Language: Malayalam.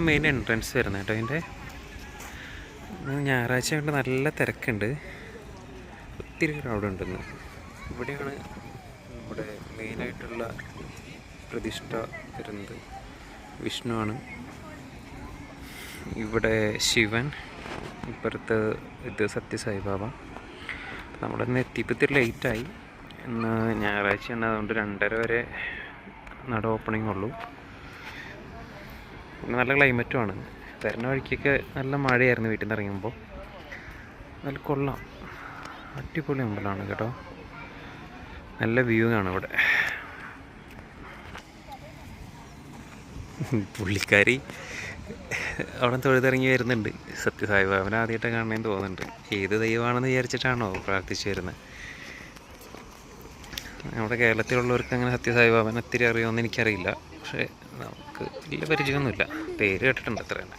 മെയിൻ എൻട്രൻസ് വരുന്നത് കേട്ടോ. അതിൻ്റെ ഞായറാഴ്ച കൊണ്ട് നല്ല തിരക്കുണ്ട്, ഒത്തിരി ക്രൗഡ് ഉണ്ടെന്ന്. ഇവിടെയാണ് ഇവിടെ മെയിനായിട്ടുള്ള പ്രതിഷ്ഠ വരുന്നത്. വിഷ്ണുവാണ് ഇവിടെ, ശിവൻ ഇപ്പുറത്ത്, ഇത് സത്യസായിബാബ. നമ്മളിന്ന് എത്തിയപ്പോൾ ഇത്തിരി ലേറ്റായി. ഇന്ന് ഞായറാഴ്ചയാണ്, അതുകൊണ്ട് 2:30 വരെ നട ഓപ്പണിംഗ് ഉള്ളൂ. പിന്നെ നല്ല ക്ലൈമറ്റുമാണ്. വരുന്ന വഴിക്കൊക്കെ നല്ല മഴയായിരുന്നു വീട്ടിൽ നിന്ന് ഇറങ്ങുമ്പോൾ. നല്ല കൊള്ളാം, അടിപൊളി അമ്പലമാണ് കേട്ടോ. നല്ല വ്യൂ കാണും ഇവിടെ. പുള്ളിക്കാരി അവിടെ തൊഴുതിറങ്ങി വരുന്നുണ്ട്. സത്യസായിബാബനെ ആദ്യമായിട്ട് കാണണമെന്ന് തോന്നുന്നുണ്ട്. ഏത് ദൈവമാണെന്ന് വിചാരിച്ചിട്ടാണോ പ്രാർത്ഥിച്ചു വരുന്നത്? നമ്മുടെ കേരളത്തിലുള്ളവർക്ക് അങ്ങനെ സത്യസായിബാബനെ ഒത്തിരി അറിയുമെന്ന് എനിക്കറിയില്ല. പക്ഷേ നമുക്ക് വലിയ പരിചയമൊന്നുമില്ല, പേര് കേട്ടിട്ടുണ്ട് അത്ര തന്നെ.